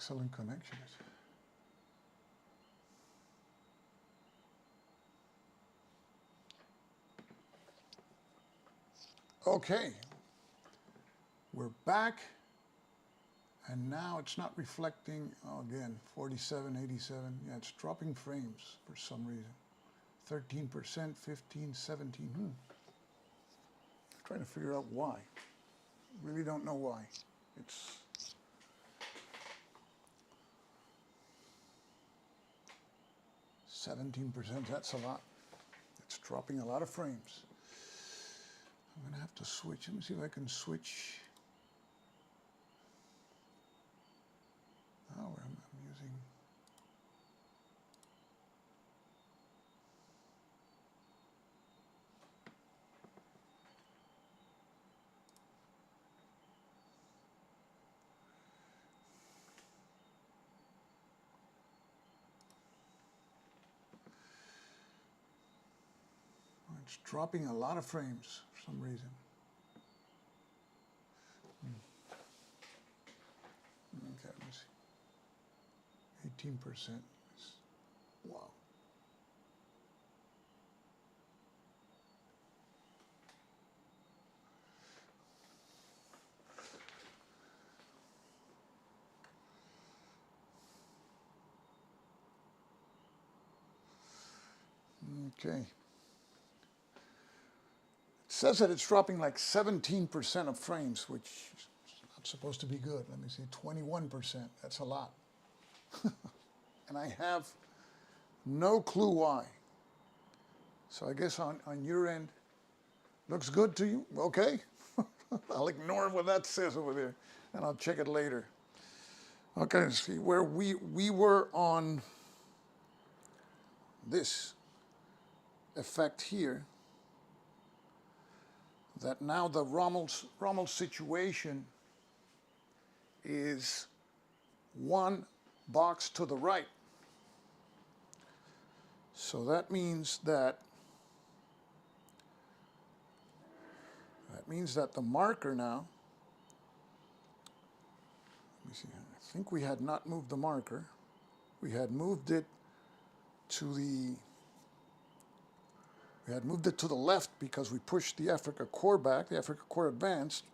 Excellent connections. Okay, we're back, and now it's not reflecting, again, 47, 87, yeah, it's dropping frames for some reason. 13%, 15, 17, Trying to figure out why. Really don't know why. It's 17%, that's a lot. It's dropping a lot of frames. I'm going to have to switch. Let me see if I can switch. Oh, I'm using. It's dropping a lot of frames for some reason. Okay, let me see. 18%. Wow. Okay. It says that it's dropping like 17% of frames, which is not supposed to be good. Let me see, 21%. That's a lot. And I have no clue why. So I guess on your end, looks good to you? Okay. I'll ignore what that says over there, and I'll check it later. Okay, see where we were on this effect here, that now the Rommel situation is one box to the right. So that means that the marker now, let me see, I think we had not moved the marker. We had moved it to the left because we pushed the Africa core back, the Africa core advanced,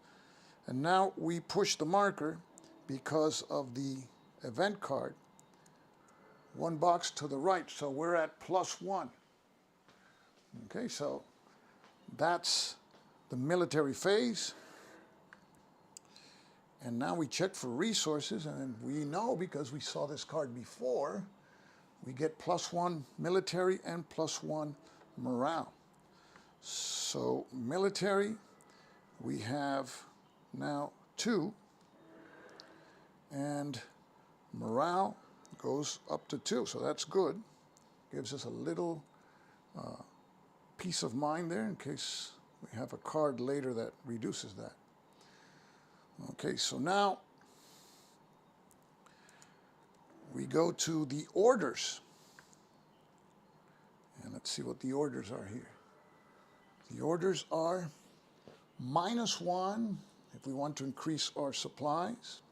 and now we push the marker because of the event card, one box to the right, so we're at +1. Okay, so that's the military phase. And now we check for resources, and we know because we saw this card before, we get +1 military and +1 morale. So military, we have now 2, and morale goes up to 2, so that's good. Gives us a little peace of mind there in case we have a card later that reduces that. Okay, so now we go to the orders. And let's see what the orders are here. The orders are -1 if we want to increase our supplies,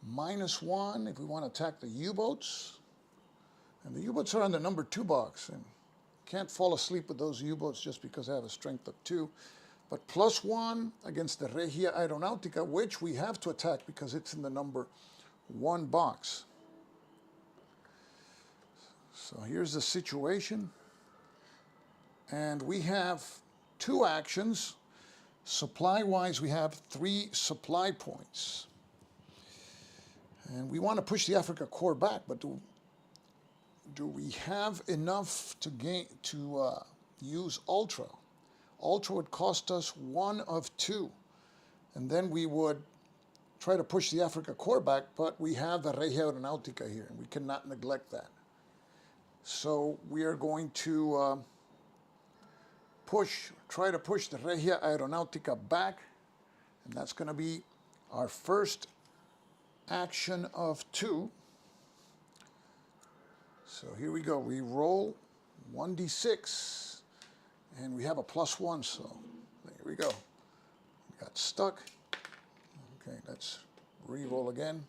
-1 if we want to attack the U-boats. And the U-boats are on the number 2 box, and can't fall asleep with those U-boats just because they have a strength of 2. But +1 against the Regia Aeronautica, which we have to attack because it's in the number 1 box. So here's the situation. And we have 2 actions. Supply-wise, we have 3 supply points. And we want to push the Africa core back, but do we have enough to use Ultra? Ultra would cost us 1 of 2. And then we would try to push the Africa core back, but we have the Regia Aeronautica here, and we cannot neglect that. So we are going to try to push the Regia Aeronautica back, and that's going to be our first action of 2. So here we go. We roll 1d6, and we have a +1, so there we go. We got stuck. Okay, let's re-roll again.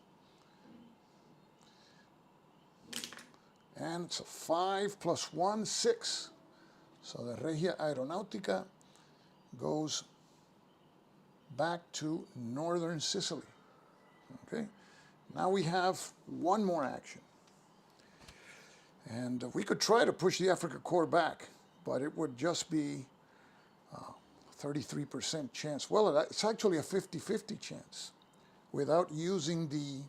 And it's a 5 plus 1, 6. So the Regia Aeronautica goes back to northern Sicily. Okay, now we have one more action. And we could try to push the Africa Corps back, but it would just be 33% chance. Well, it's actually a 50-50 chance without using the,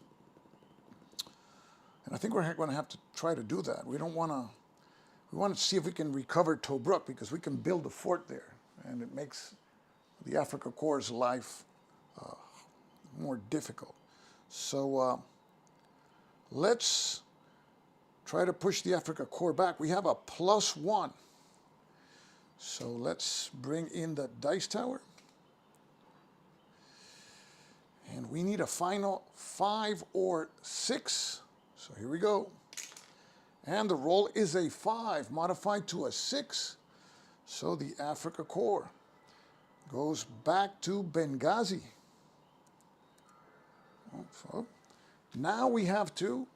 and I think we're going to have to try to do that. We want to see if we can recover Tobruk, because we can build a fort there, and it makes the Africa Corps' life more difficult. So let's try to push the Africa Corps back. We have a +1. So let's bring in the dice tower. And we need a final 5 or 6. So here we go. And the roll is a 5 modified to a 6. So the Africa Corps goes back to Benghazi. So now we have to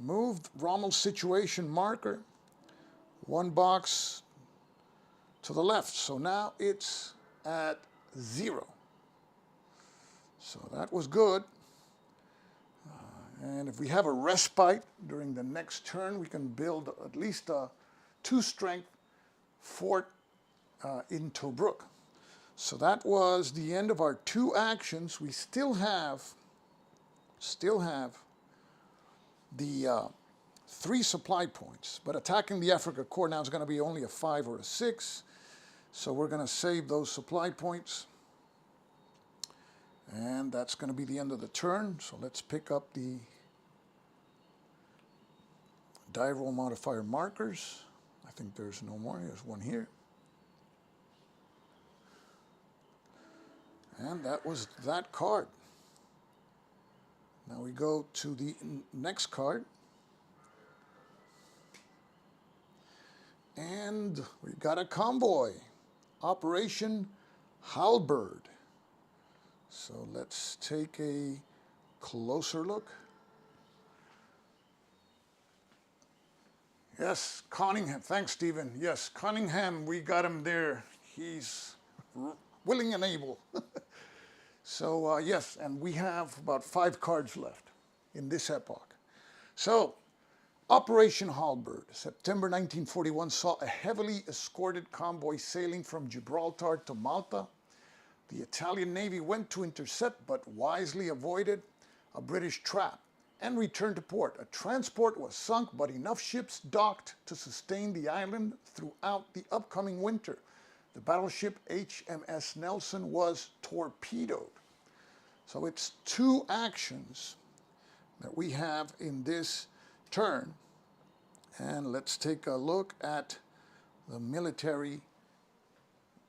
move Rommel's situation marker 1 box to the left. So now it's at 0. So that was good. And if we have a respite during the next turn, we can build at least a 2-strength fort in Tobruk. So that was the end of our 2 actions. We still have the 3 supply points, but attacking the Africa Corps now is going to be only a 5 or a 6. So we're going to save those supply points. And that's going to be the end of the turn. So let's pick up the die roll modifier markers. I think there's no more. There's one here. And that was that card. Now we go to the next card. And we got a convoy. Operation Halberd. So let's take a closer look. Yes, Cunningham. Thanks, Stephen. Yes, Cunningham, we got him there. He's willing and able. So, yes, and we have about 5 cards left in this epoch. So, Operation Halberd, September 1941, saw a heavily escorted convoy sailing from Gibraltar to Malta. The Italian Navy went to intercept, but wisely avoided a British trap and returned to port. A transport was sunk, but enough ships docked to sustain the island throughout the upcoming winter. The battleship HMS Nelson was torpedoed. So it's 2 actions that we have in this turn. And let's take a look at the military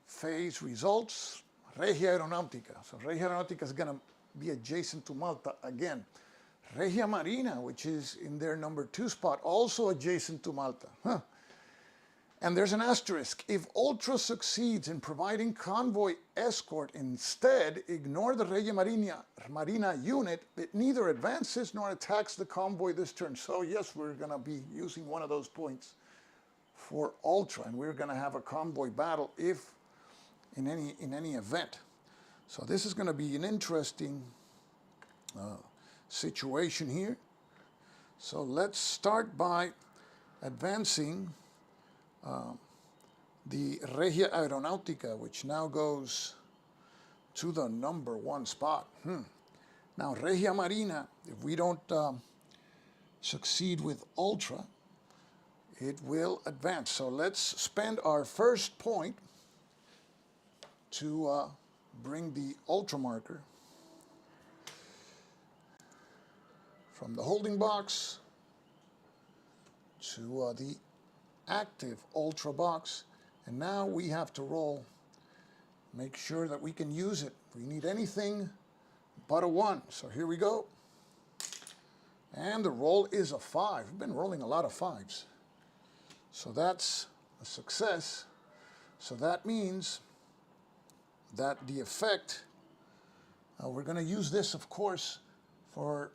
phase results. Regia Aeronautica. So Regia Aeronautica is going to be adjacent to Malta again. Regia Marina, which is in their number 2 spot, also adjacent to Malta. And there's an asterisk. If Ultra succeeds in providing convoy escort instead, ignore the Regia Marina unit. It neither advances nor attacks the convoy this turn. So yes, we're going to be using one of those points for Ultra, and we're going to have a convoy battle if in any event. So this is going to be an interesting situation here. So let's start by advancing the Regia Aeronautica, which now goes to the number 1 spot. Now Regia Marina, if we don't succeed with Ultra, it will advance. So let's spend our first point to bring the Ultra marker from the holding box to the active Ultra box. And now we have to roll. Make sure that we can use it. We need anything but a 1. So here we go. And the roll is a 5. We've been rolling a lot of 5s. So that's a success. So that means that the effect, we're going to use this, of course, for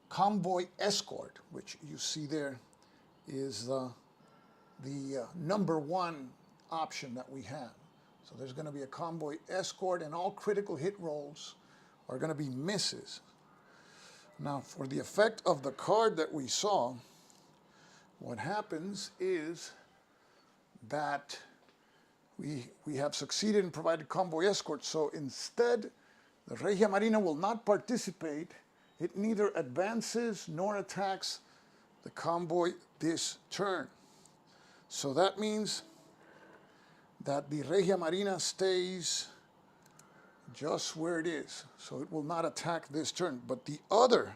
convoy escort, which you see there is the number one option that we have. So there's going to be a convoy escort, and all critical hit rolls are going to be misses. Now, for the effect of the card that we saw, what happens is that we have succeeded in providing convoy escort. So instead, the Regia Marina will not participate. It neither advances nor attacks the convoy this turn. So that means that the Regia Marina stays just where it is. So it will not attack this turn. But the other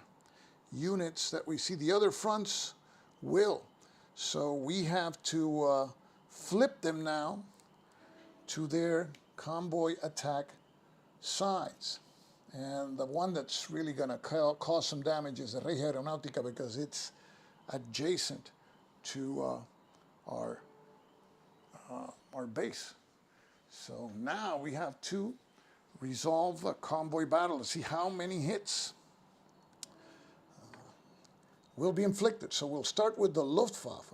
units that we see, the other fronts, will. So we have to flip them now to their convoy attack sides. And the one that's really going to cause some damage is the Regia Aeronautica, because it's adjacent to our base. So now we have to resolve a convoy battle to see how many hits will be inflicted. So we'll start with the Luftwaffe.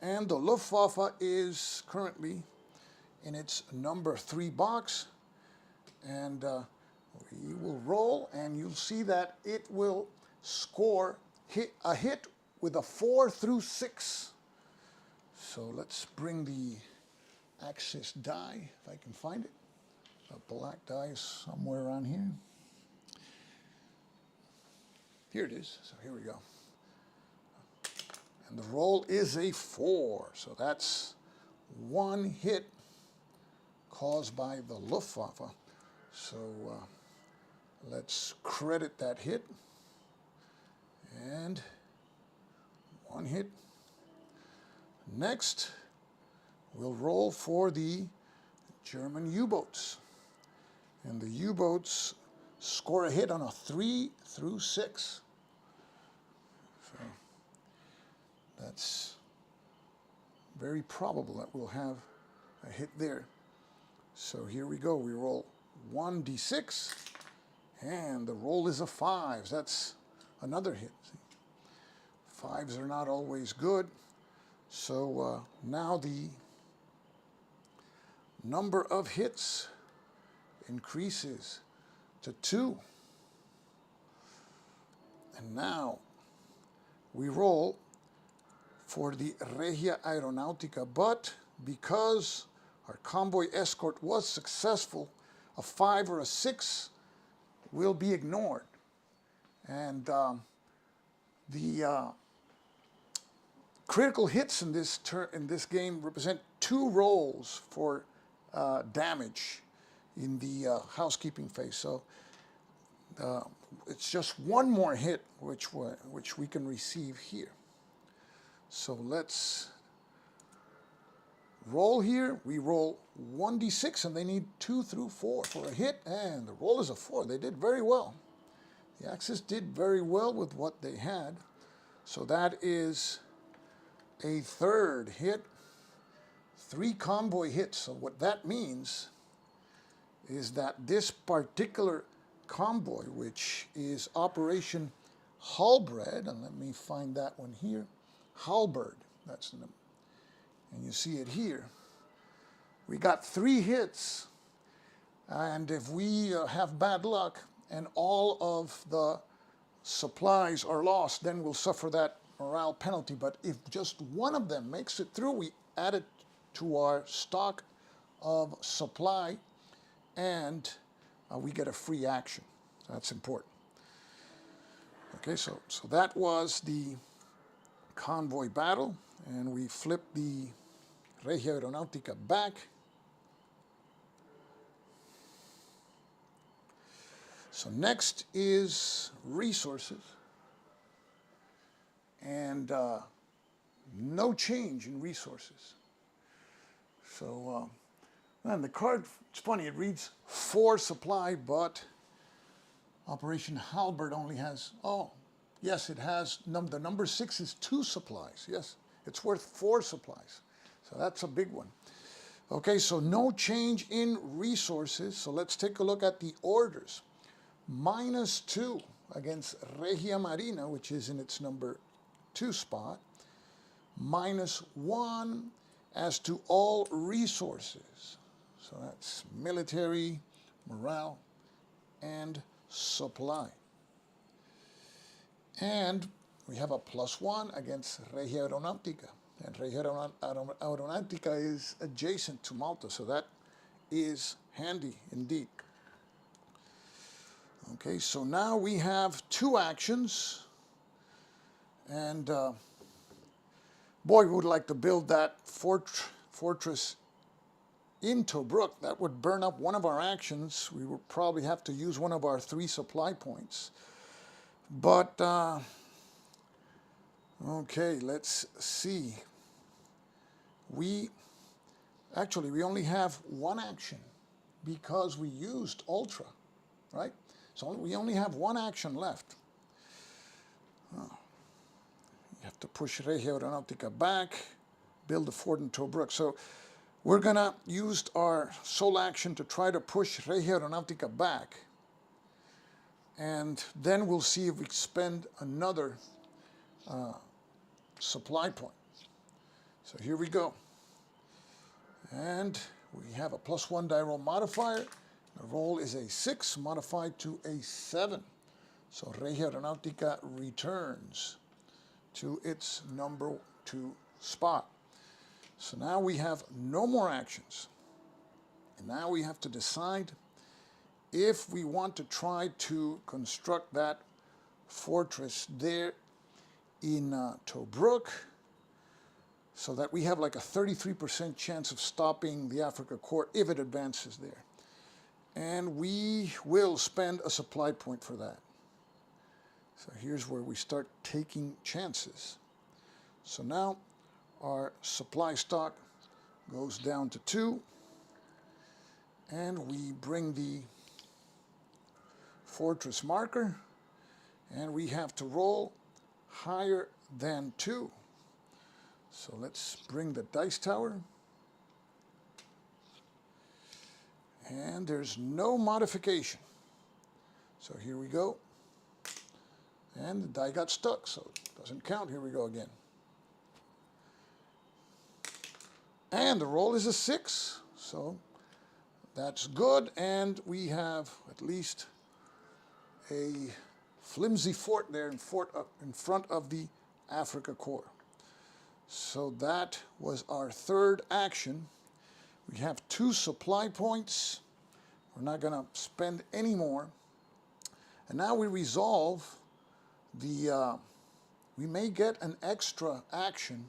And the Luftwaffe is currently in its number 3 box. And we will roll, and you'll see that it will score a hit with a 4 through 6. So let's bring the Axis die, if I can find it. The black die is somewhere around here. Here it is. So here we go. And the roll is a 4. So that's one hit caused by the Luftwaffe. So let's credit that hit. And one hit. Next, we'll roll for the German U-boats. And the U-boats score a hit on a 3 through 6. So that's very probable that we'll have a hit there. So here we go. We roll 1d6, and the roll is a 5. That's another hit. See? 5s are not always good. So now the number of hits increases to 2. And now we roll for the Regia Aeronautica, but because our convoy escort was successful, a 5 or a 6 will be ignored. And the critical hits in this game represent 2 rolls for damage in the housekeeping phase. So it's just one more hit which we can receive here. So let's roll here. We roll 1d6, and they need 2 through 4 for a hit, and the roll is a 4. They did very well. The Axis did very well with what they had. So that is a 3rd hit, 3 convoy hits. So what that means is that this particular convoy, which is Operation Halberd, and let me find that one here, Halberd, that's the number, and you see it here. We got 3 hits, and if we have bad luck and all of the supplies are lost, then we'll suffer that morale penalty. But if just one of them makes it through, we add it to our stock of supply, and we get a free action. So that's important. Okay, so that was the convoy battle, and we flip the Regia Aeronautica back. So next is resources, and no change in resources. So, and the card, it's funny, it reads 4 supply, but Operation Halberd only has, oh, yes, it has, the number 6 is 2 supplies. Yes, it's worth 4 supplies. So that's a big one. Okay, so no change in resources. So let's take a look at the orders. -2 against Regia Marina, which is in its number 2 spot. -1 as to all resources. So that's military, morale, and supply. And we have a +1 against Regia Aeronautica. And Regia Aeronautica is adjacent to Malta, so that is handy indeed. Okay, so now we have 2 actions. And boy, we would like to build that fortress in Tobruk. That would burn up one of our actions. We would probably have to use one of our 3 supply points. But, okay, let's see. We only have 1 action because we used Ultra, right? So we only have 1 action left. Oh. You have to push Regia Aeronautica back, build a fort in Tobruk. So we're going to use our sole action to try to push Regia Aeronautica back. And then we'll see if we spend another supply point. So here we go. And we have a +1 die roll modifier. The roll is a 6 modified to a 7. So Regia Aeronautica returns to its number 2 spot. So now we have no more actions. And now we have to decide if we want to try to construct that fortress there in Tobruk, so that we have like a 33% chance of stopping the Africa Corps if it advances there. And we will spend a supply point for that. So here's where we start taking chances. So now our supply stock goes down to 2, and we bring the fortress marker, and we have to roll higher than 2. So let's bring the dice tower, and there's no modification. So here we go, and the die got stuck, so it doesn't count. Here we go again. And the roll is a 6, so that's good, and we have at least a flimsy fort there in front of the Africa Corps. So that was our 3rd action. We have 2 supply points. We're not going to spend any more. And now we resolve the, we may get an extra action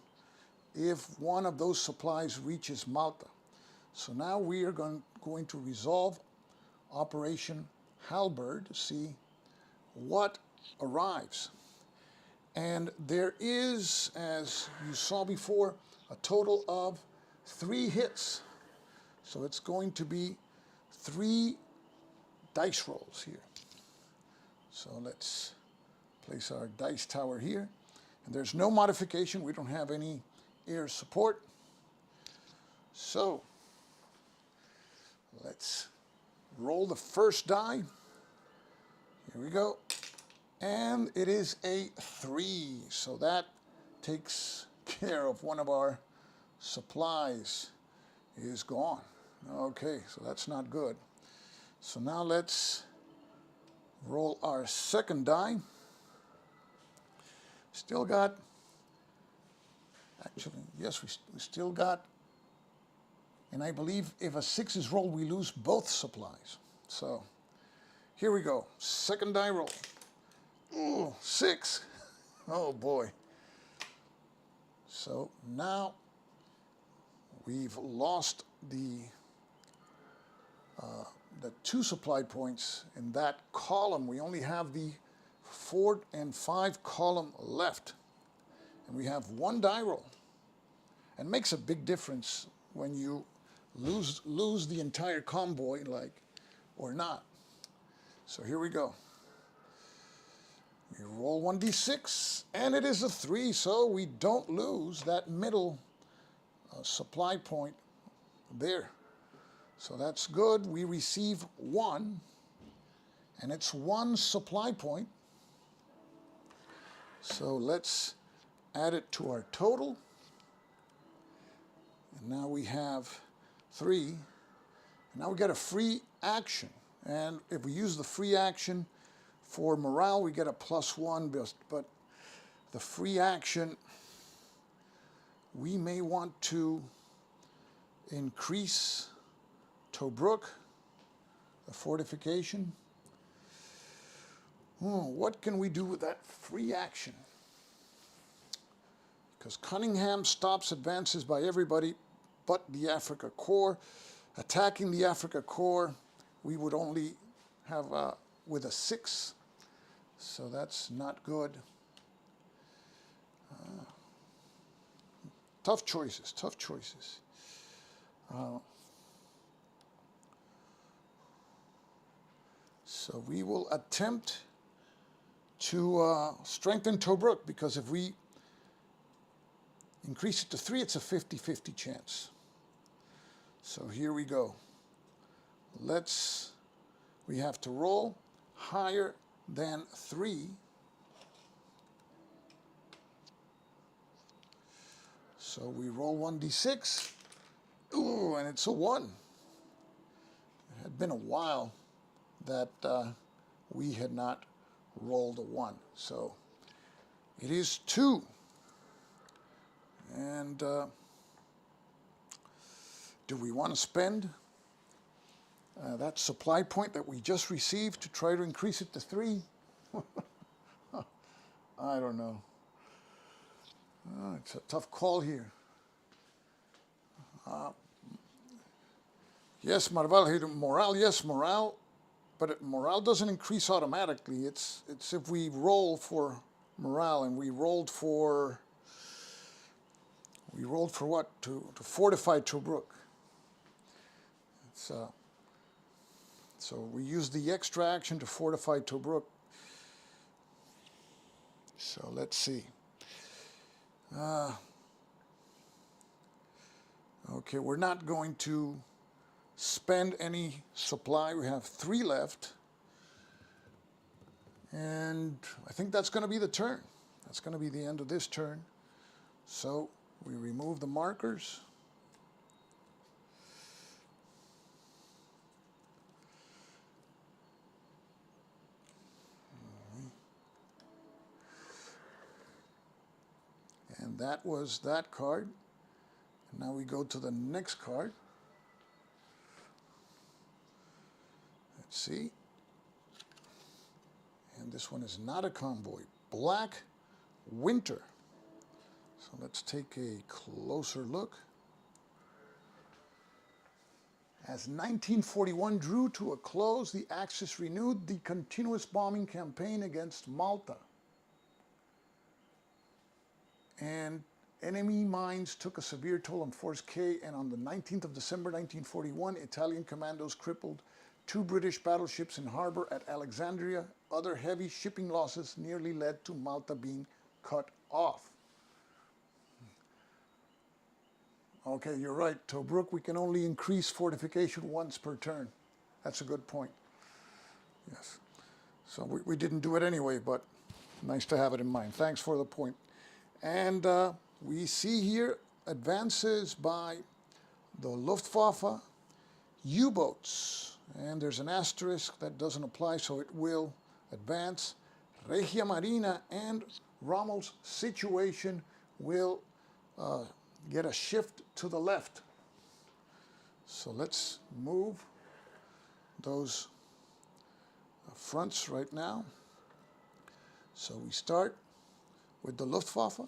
if one of those supplies reaches Malta. So now we are going to resolve Operation Halberd to see what arrives. And there is, as you saw before, a total of 3 hits. So it's going to be 3 dice rolls here. So let's place our dice tower here. And there's no modification. We don't have any air support. So let's roll the first die. Here we go. And it is a 3. So that takes care of one of our supplies is gone. Okay, so that's not good. So now let's roll our second die. Still got, actually, yes, we still got, and I believe if a 6 is rolled, we lose both supplies. So here we go. Second die roll. Ooh, 6. Oh boy. So now we've lost the 2 supply points in that column. We only have the 4 and 5 column left, and we have 1 die roll. And it makes a big difference when you lose the entire convoy, like, or not. So here we go. We roll 1d6, and it is a 3, so we don't lose that middle supply point there. So that's good. We receive 1, and it's 1 supply point. So let's add it to our total. And now we have 3. And now we get a free action. And if we use the free action for morale, we get a +1. But the free action, we may want to increase Tobruk, the fortification. What can we do with that free action? Because Cunningham stops advances by everybody but the Africa Corps. Attacking the Africa Corps, we would only have with a 6, so that's not good. Tough choices, tough choices. So we will attempt to strengthen Tobruk, because if we increase it to 3, it's a 50-50 chance. So here we go. We have to roll higher than 3. So we roll 1d6. Ooh, and it's a 1. It had been a while that we had not rolled a 1. So it is 2. And do we want to spend that supply point that we just received to try to increase it to 3? I don't know. It's a tough call here. Yes, morale, yes, morale, but morale doesn't increase automatically. It's if we roll for morale, and we rolled for what? To fortify Tobruk. So we use the extra action to fortify Tobruk. So let's see. Okay, we're not going to spend any supply. We have 3 left. And I think that's going to be the turn. That's going to be the end of this turn. So we remove the markers. And that was that card. And now we go to the next card. Let's see. And this one is not a convoy. Black Winter. So let's take a closer look. As 1941 drew to a close, the Axis renewed the continuous bombing campaign against Malta. And enemy mines took a severe toll on Force K, and on the 19th of December 1941, Italian commandos crippled 2 British battleships in harbor at Alexandria. Other heavy shipping losses nearly led to Malta being cut off. Okay, you're right. Tobruk, we can only increase fortification once per turn. That's a good point. Yes. So we didn't do it anyway, but nice to have it in mind. Thanks for the point. And we see here advances by the Luftwaffe U-boats. And there's an asterisk that doesn't apply, so it will advance. Regia Marina and Rommel's situation will get a shift to the left. So let's move those fronts right now. So we start with the Luftwaffe,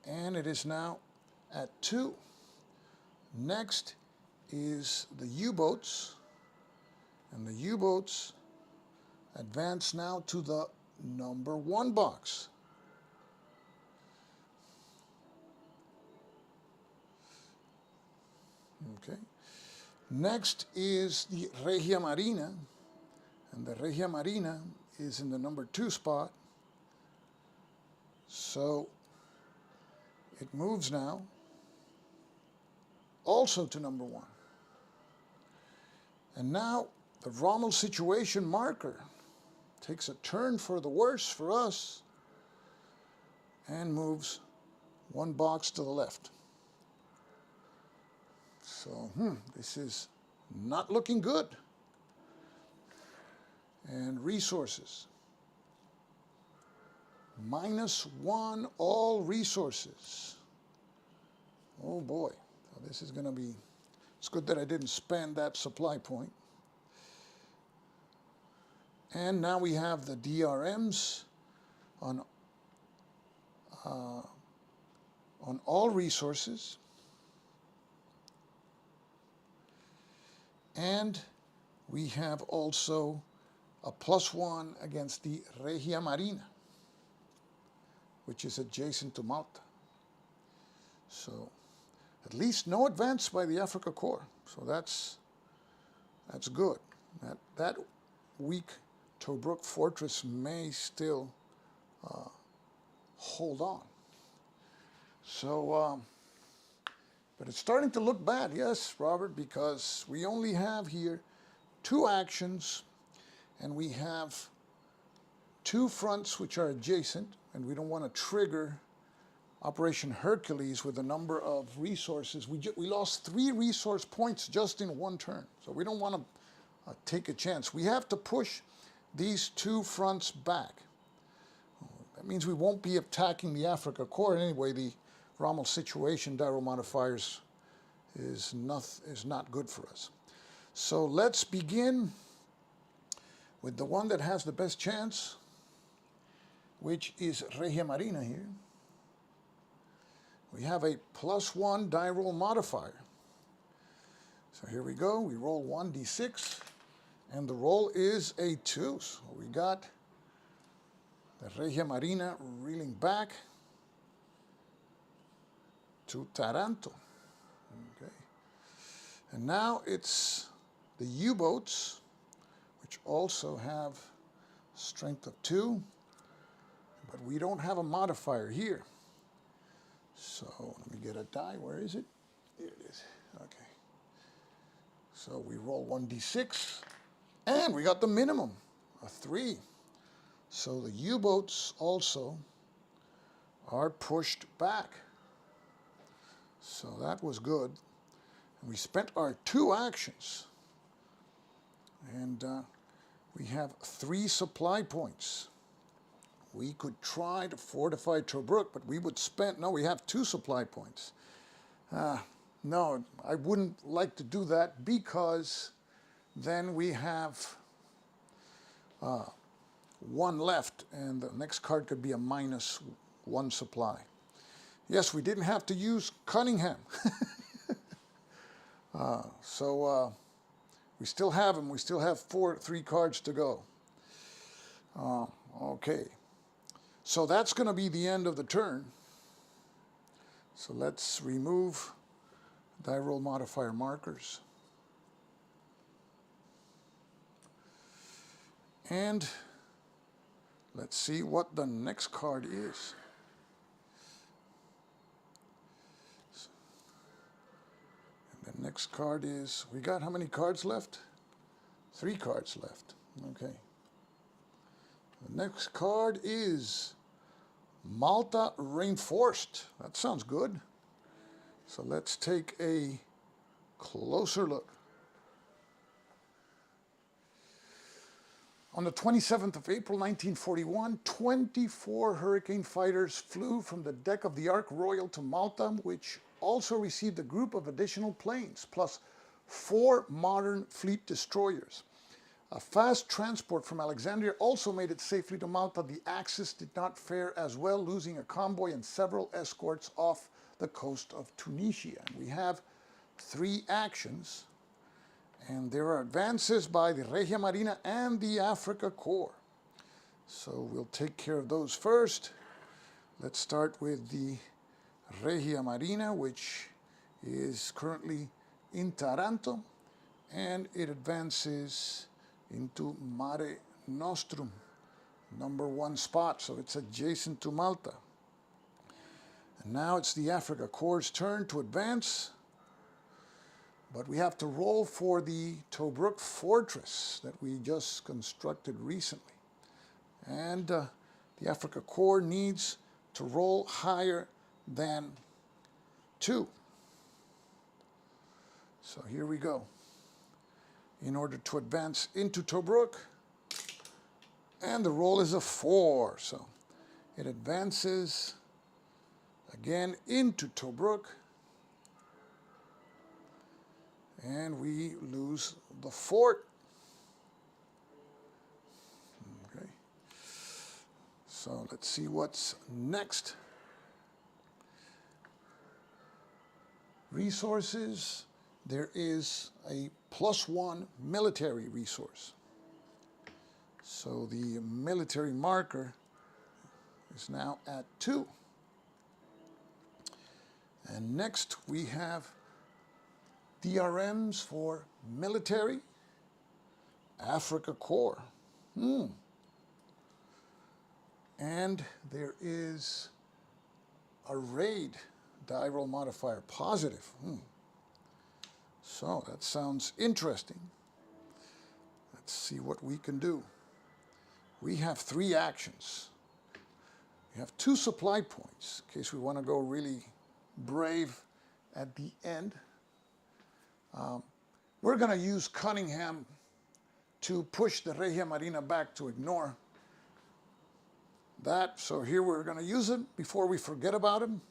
and it is now at 2. Next is the U-boats, and the U-boats advance now to the number 1 box. Okay. Next is the Regia Marina, and the Regia Marina is in the number 2 spot. So it moves now also to number 1. And now the Rommel situation marker takes a turn for the worse for us and moves 1 box to the left. So, this is not looking good. And resources. -1 all resources. Oh boy, so this is going to be, it's good that I didn't spend that supply point. And now we have the DRMs on all resources. And we have also a +1 against the Regia Marina, which is adjacent to Malta. So at least no advance by the Africa Corps. So that's good. That weak Tobruk fortress may still hold on. So, but it's starting to look bad, yes, Robert, because we only have here 2 actions, and we have 2 fronts which are adjacent, and we don't want to trigger Operation Hercules with a number of resources. We lost 3 resource points just in 1 turn, so we don't want to take a chance. We have to push these 2 fronts back. That means we won't be attacking the Africa Corps anyway. The Rommel situation, Dyro modifiers, is not good for us. So let's begin with the one that has the best chance, which is Regia Marina here. We have a +1 die roll modifier. So here we go. We roll 1d6, and the roll is a 2. So we got the Regia Marina reeling back to Taranto. Okay. And now it's the U-boats, which also have strength of 2, but we don't have a modifier here. So let me get a die. Where is it? Here it is. Okay. So we roll 1d6, and we got the minimum, a 3. So the U-boats also are pushed back. So that was good. We spent our 2 actions, and we have 3 supply points. We could try to fortify Tobruk, but we would spend, no, we have 2 supply points. No, I wouldn't like to do that, because then we have 1 left, and the next card could be a -1 supply. Yes, we didn't have to use Cunningham. So we still have him. We still have 3 cards to go. Okay. So that's going to be the end of the turn. So let's remove die roll modifier markers. And let's see what the next card is. And the next card is, we got how many cards left? 3 cards left. Okay. The next card is Malta Reinforced. That sounds good. So let's take a closer look. On the 27th of April, 1941, 24 Hurricane fighters flew from the deck of the Ark Royal to Malta, which also received a group of additional planes, plus 4 modern fleet destroyers. A fast transport from Alexandria also made it safely to Malta. The Axis did not fare as well, losing a convoy and several escorts off the coast of Tunisia. And we have 3 actions, and there are advances by the Regia Marina and the Africa Corps. So we'll take care of those first. Let's start with the Regia Marina, which is currently in Taranto, and it advances into Mare Nostrum, #1 spot, so it's adjacent to Malta. And now it's the Africa Corps' turn to advance, but we have to roll for the Tobruk fortress that we just constructed recently. And the Africa Corps needs to roll higher than 2. So here we go. In order to advance into Tobruk, and the roll is a 4, so it advances again into Tobruk, and we lose the fort. Okay, so let's see what's next. Resources, there is a +1 military resource. So the military marker is now at 2. And next we have DRMs for military, Africa Corps. And there is a raid die roll modifier, positive. So that sounds interesting. Let's see what we can do. We have 3 actions. We have 2 supply points in case we want to go really brave at the end. We're going to use Cunningham to push the Regia Marina back to ignore that. So here we're going to use it before we forget about him.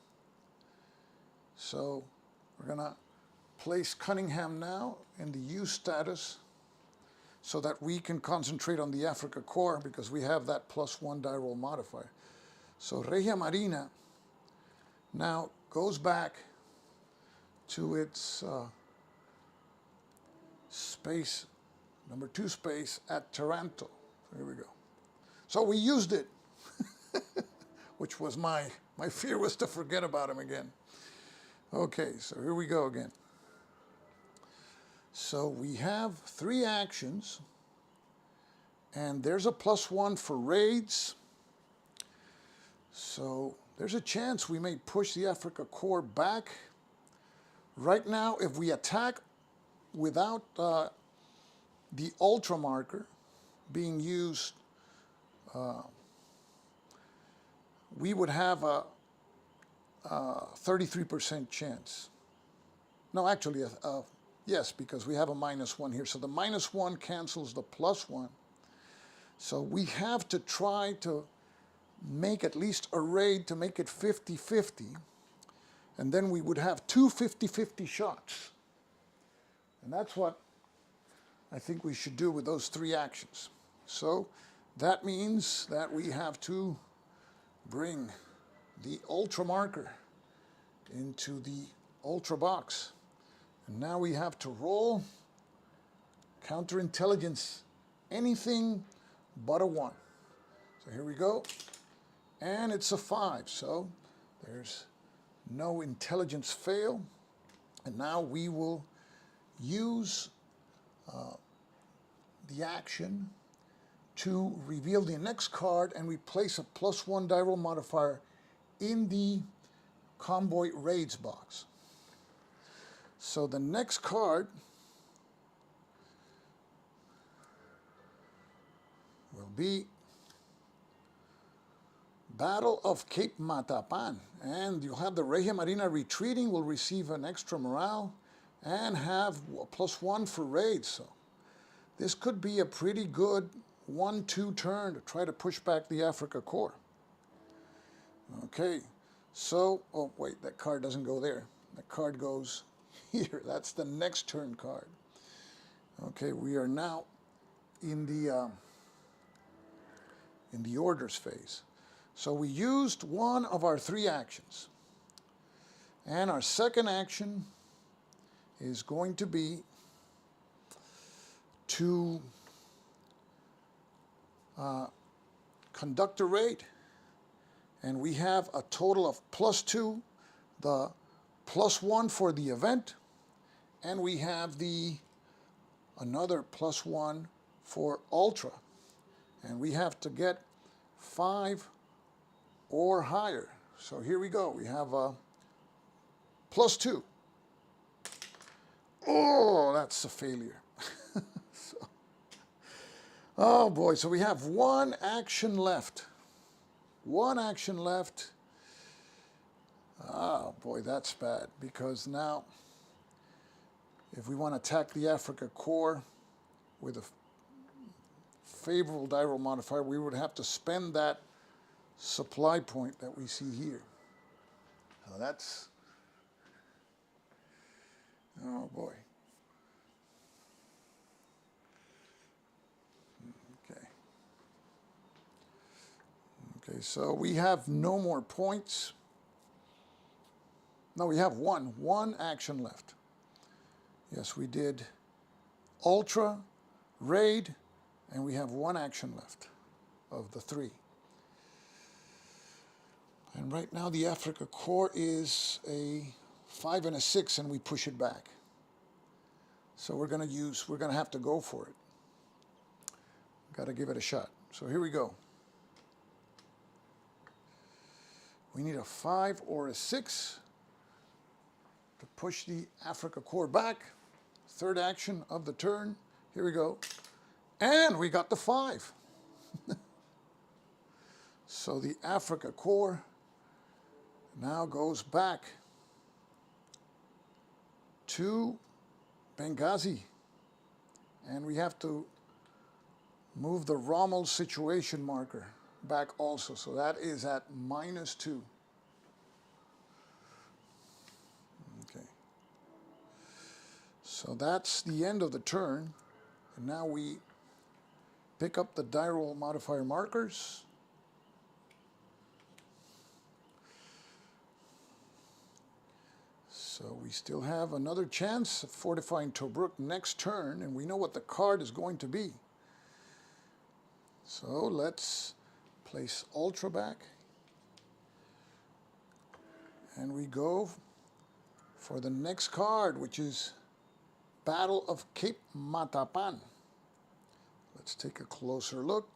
So we're going to place Cunningham now in the use status so that we can concentrate on the Africa Corps because we have that +1 die roll modifier. So Regia Marina now goes back to its space, number 2 space at Taranto. Here we go. So we used it, which was my fear was to forget about him again. Okay, so here we go again. So we have 3 actions, and there's a +1 for raids. So there's a chance we may push the Africa Corps back. Right now, if we attack without the ultra marker being used, we would have a 33% chance. No, actually, yes, because we have a -1 here. So the -1 cancels the +1. So we have to try to make at least a raid to make it 50-50. And then we would have 2 50-50 shots. And that's what I think we should do with those 3 actions. So that means that we have to bring the ultra marker into the ultra box. And now we have to roll counterintelligence, anything but a 1. So here we go. And it's a 5. So there's no intelligence fail. And now we will use the action to reveal the next card, and we place a +1 die roll modifier in the convoy raids box. So the next card will be Battle of Cape Matapan, and you'll have the Regia Marina retreating, will receive an extra morale and have a +1 for raids. So this could be a pretty good 1-2 turn to try to push back the Africa Corps. Okay, so, oh wait, that card doesn't go there. That card goes here. That's the next turn card. Okay, we are now in the orders phase. So we used one of our 3 actions. And our second action is going to be to conduct a raid. And we have a total of +2, the +1 for the event, and we have another +1 for ultra. And we have to get 5 or higher. So here we go. We have a +2. Oh, that's a failure. Oh boy, so we have 1 action left. 1 action left. Oh boy, that's bad, because now if we want to attack the Africa core with a favorable diroll modifier, we would have to spend that supply point that we see here. So that's, oh boy. Okay. Okay, so we have no more points. No, we have one action left. Yes, we did Ultra, Raid, and we have one action left of the 3. And right now the Africa core is a 5 and a 6, and we push it back. So we're going to have to go for it. Got to give it a shot. So here we go. We need a 5 or a 6 to push the Africa core back. Third action of the turn. Here we go. And we got the 5. So the Africa core now goes back to Benghazi. And we have to move the Rommel situation marker back also. So that is at -2. Okay. So that's the end of the turn. And now we pick up the diroll modifier markers. So we still have another chance of fortifying Tobruk next turn, and we know what the card is going to be. So let's place Ultra back. And we go for the next card, which is Battle of Cape Matapan. Let's take a closer look.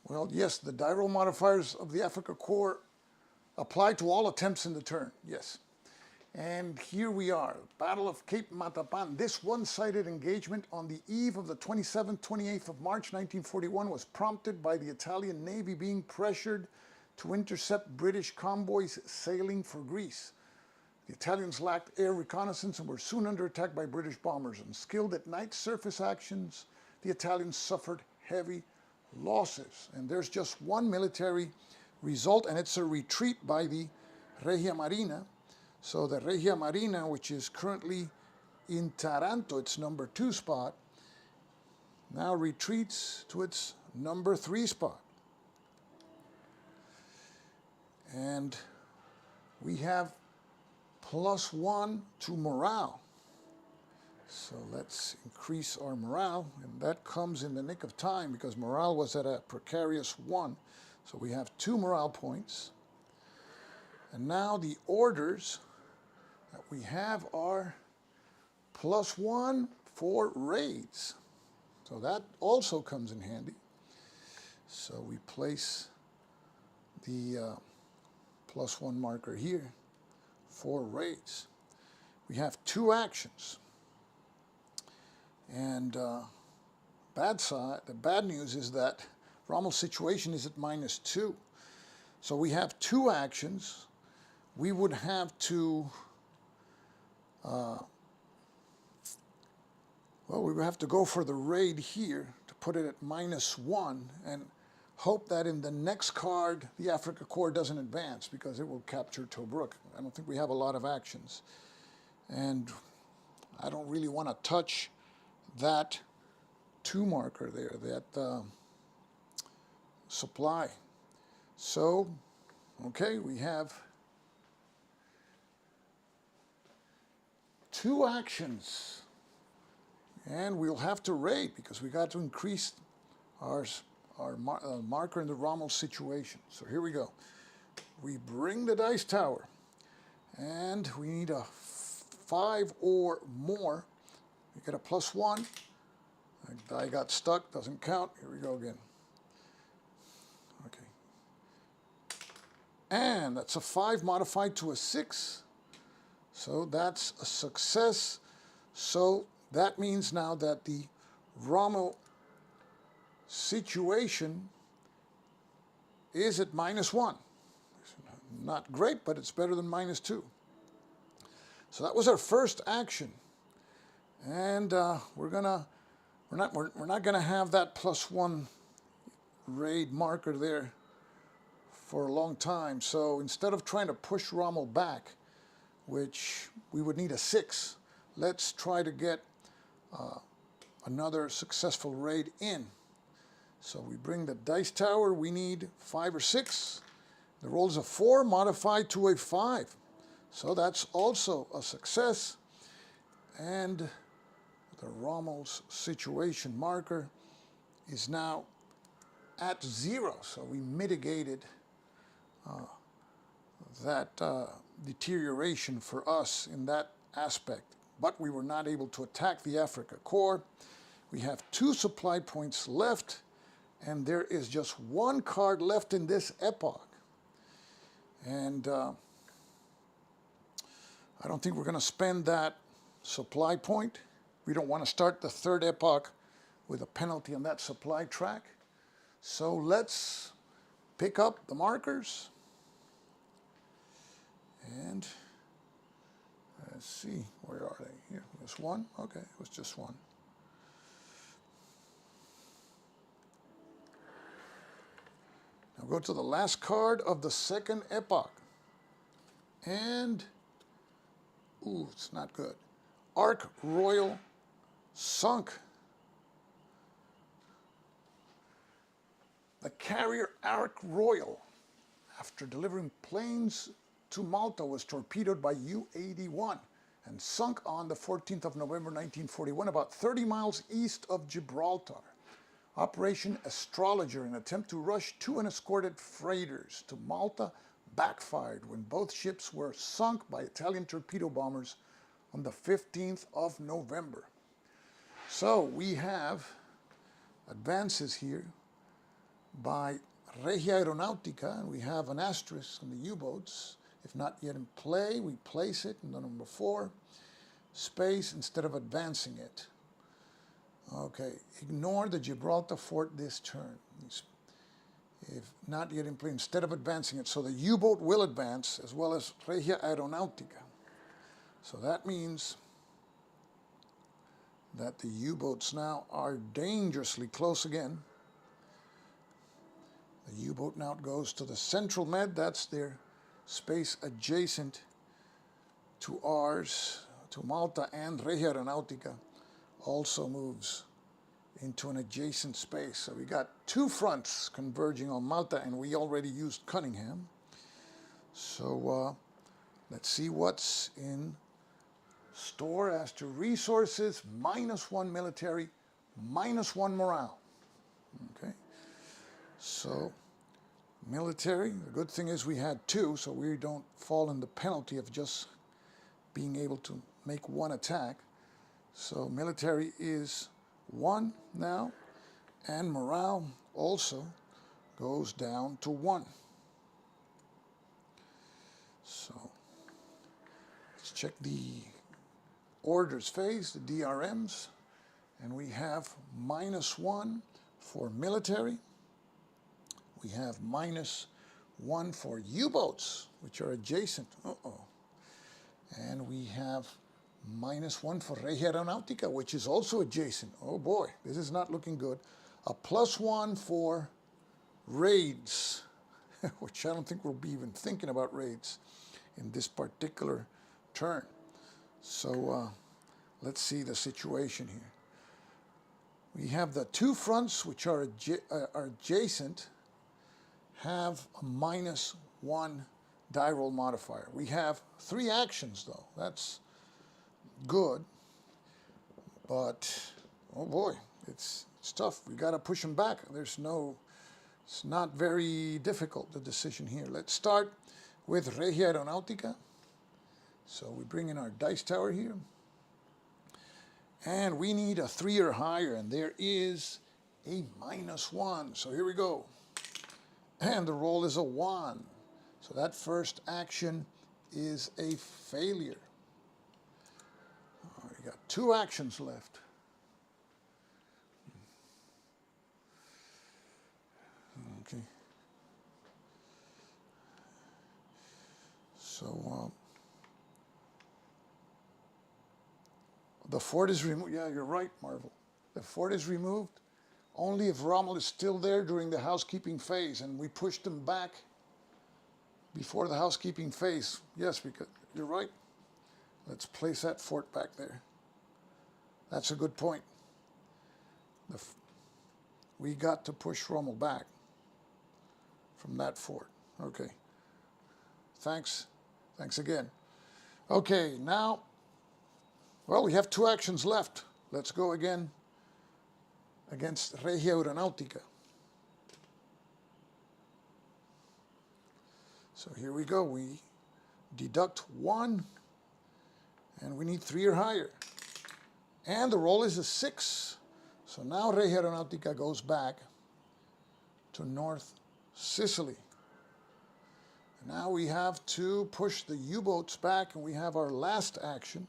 Well, yes, the diroll modifiers of the Africa core apply to all attempts in the turn, yes. And here we are, Battle of Cape Matapan. This one-sided engagement on the eve of the 27th, 28th of March 1941 was prompted by the Italian Navy being pressured to intercept British convoys sailing for Greece. The Italians lacked air reconnaissance and were soon under attack by British bombers. Unskilled at night surface actions, the Italians suffered heavy losses. And there's just one military result, and it's a retreat by the Regia Marina. So the Regia Marina, which is currently in Taranto, its number 2 spot, now retreats to its number 3 spot. And we have +1 to morale. So let's increase our morale, and that comes in the nick of time because morale was at a precarious 1. So we have 2 morale points. And now the orders that we have are +1 for raids. So that also comes in handy. So we place the +1 marker here for raids. We have 2 actions. And the bad news is that Rommel's situation is at -2. So we have 2 actions. We would have to, well, we would have to go for the raid here to put it at -1 and hope that in the next card the Africa core doesn't advance because it will capture Tobruk. I don't think we have a lot of actions. And I don't really want to touch that 2 marker there, that supply. So, okay, we have 2 actions, and we'll have to raid because we got to increase our marker in the Rommel situation. So here we go. We bring the dice tower, and we need a 5 or more. We get a +1. The die got stuck, doesn't count. Here we go again. Okay. And that's a 5 modified to a 6. So that's a success. So that means now that the Rommel situation is at -1. Not great, but it's better than -2. So that was our first action, and we're not gonna have that +1 raid marker there for a long time. So instead of trying to push Rommel back, which we would need a 6, let's try to get another successful raid in. So we bring the dice tower. We need 5 or 6. The roll is a 4 modified to a 5. So that's also a success. And the Rommel's situation marker is now at 0. So we mitigated that deterioration for us in that aspect. But we were not able to attack the Africa Corps. We have 2 supply points left, and there is just 1 card left in this epoch. And I don't think we're going to spend that supply point. We don't want to start the 3rd epoch with a penalty on that supply track. So let's pick up the markers. And let's see, where are they? Here, just 1? Okay, it was just 1. Now go to the last card of the 2nd epoch. And, ooh, it's not good. Ark Royal sunk. The carrier Ark Royal, after delivering planes to Malta, was torpedoed by U-81 and sunk on the 14th of November 1941, about 30 miles east of Gibraltar. Operation Astrologer, an attempt to rush 2 unescorted freighters to Malta, backfired when both ships were sunk by Italian torpedo bombers on the 15th of November. So we have advances here by Regia Aeronautica, and we have an asterisk on the U-boats. If not yet in play, we place it in the number 4 space instead of advancing it. Okay, ignore the Gibraltar fort this turn. If not yet in play, instead of advancing it. So the U-boat will advance, as well as Regia Aeronautica. So that means that the U-boats now are dangerously close again. The U-boat now goes to the Central Med. That's their space adjacent to ours, to Malta, and Regia Aeronautica also moves into an adjacent space. So we got 2 fronts converging on Malta, and we already used Cunningham. So let's see what's in store as to resources. -1 military, -1 morale. Okay, so military, the good thing is we had 2, so we don't fall in the penalty of just being able to make 1 attack. So military is 1 now, and morale also goes down to 1. So let's check the orders phase, the DRMs, and we have -1 for military. We have -1 for U-boats, which are adjacent. And we have -1 for Regia Aeronautica, which is also adjacent. Oh boy, this is not looking good. A +1 for raids, which I don't think we'll be even thinking about raids in this particular turn. So let's see the situation here. We have the 2 fronts, which are adjacent, have a -1 die roll modifier. We have 3 actions, though. That's good, but oh boy, it's tough. We got to push them back. It's not very difficult, the decision here. Let's start with Regia Aeronautica. So we bring in our dice tower here, and we need a 3 or higher, and there is a -1. So here we go, and the roll is a 1. So that first action is a failure. We got 2 actions left. Okay. So the fort is removed. Yeah, you're right, Marvel. The fort is removed only if Rommel is still there during the housekeeping phase, and we pushed him back before the housekeeping phase. Yes, because you're right. Let's place that fort back there. That's a good point. We got to push Rommel back from that fort. Okay. Thanks. Thanks again. Okay, now, well, we have 2 actions left. Let's go again against Regia Aeronautica. So here we go. We deduct 1, and we need 3 or higher. And the roll is a 6. So now Regia Aeronautica goes back to North Sicily. And now we have to push the U-boats back, and we have our last action.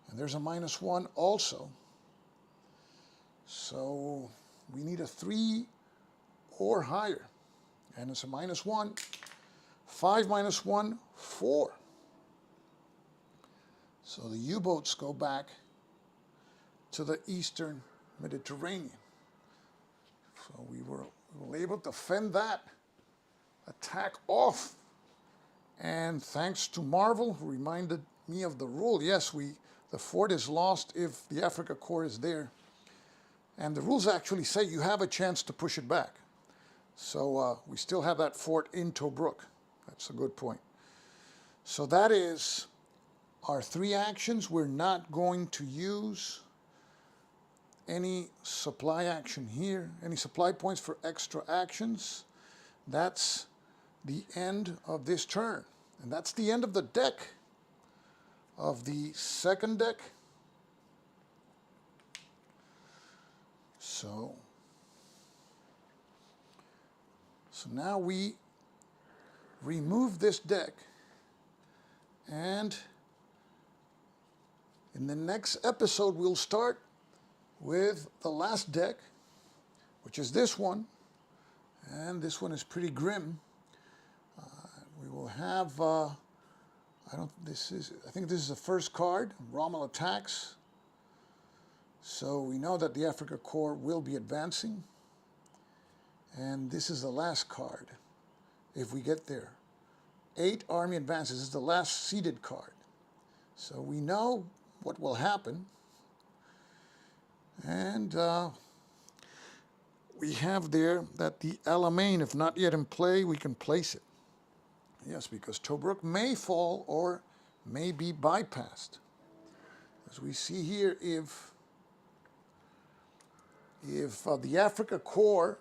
And there's a -1 also. So we need a 3 or higher. And it's a -1. 5 minus 1, 4. So the U-boats go back to the eastern Mediterranean. So we were able to fend that attack off. And thanks to Marvel, who reminded me of the rule. Yes, the fort is lost if the Africa Corps is there. And the rules actually say you have a chance to push it back. So we still have that fort in Tobruk. That's a good point. So that is our 3 actions. We're not going to use any supply action here, any supply points for extra actions. That's the end of this turn. And that's the end of the deck, of the second deck. So now we remove this deck, and in the next episode we'll start with the last deck, which is this one, and this one is pretty grim. We will have I think this is the first card. Rommel attacks. So we know that the Africa Corps will be advancing, and this is the last card. If we get there, 8 army advances. This is the last seeded card. So we know what will happen. And we have there that the Alamein, if not yet in play, we can place it. Yes, because Tobruk may fall or may be bypassed. As we see here, if the Africa Corps,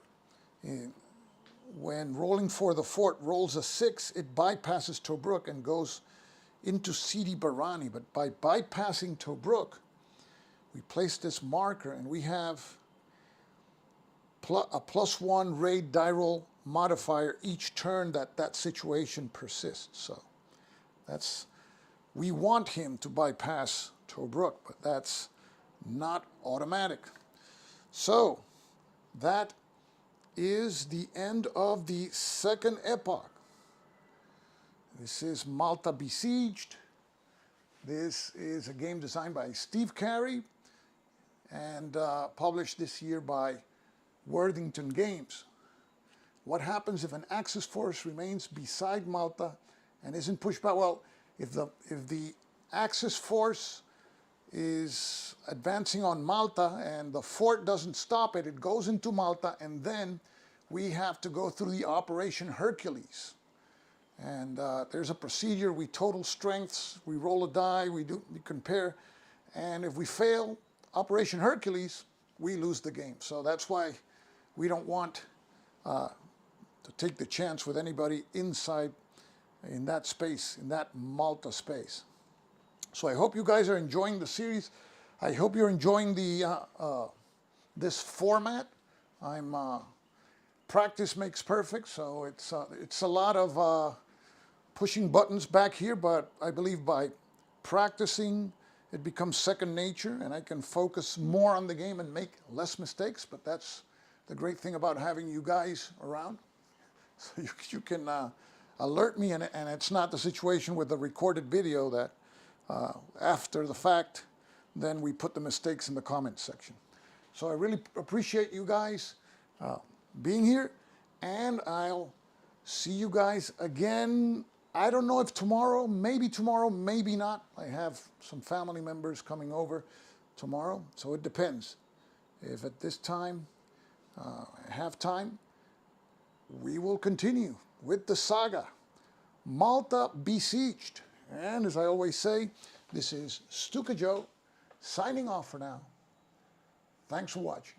when rolling for the fort, rolls a 6, it bypasses Tobruk and goes into Sidi Barrani. But by bypassing Tobruk, we place this marker, and we have a +1 raid die roll modifier each turn that situation persists. So we want him to bypass Tobruk, but that's not automatic. So that is the end of the second epoch. This is Malta Besieged. This is a game designed by Steve Carey and published this year by Worthington Games. What happens if an Axis force remains beside Malta and isn't pushed back? Well, if the Axis force is advancing on Malta and the fort doesn't stop it, it goes into Malta, and then we have to go through the Operation Hercules. And there's a procedure. We total strengths, we roll a die, we compare, and if we fail Operation Hercules, we lose the game. So that's why we don't want to take the chance with anybody inside in that space, in that Malta space. So I hope you guys are enjoying the series. I hope you're enjoying this format. Practice makes perfect, so it's a lot of pushing buttons back here, but I believe by practicing it becomes second nature, and I can focus more on the game and make less mistakes. But that's the great thing about having you guys around. So you can alert me, and it's not the situation with the recorded video that after the fact, then we put the mistakes in the comments section. So I really appreciate you guys being here, and I'll see you guys again. I don't know if tomorrow, maybe not. I have some family members coming over tomorrow, so it depends. If at this time I have time, we will continue with the saga, Malta Besieged. And as I always say, this is Stuka Joe signing off for now. Thanks for watching.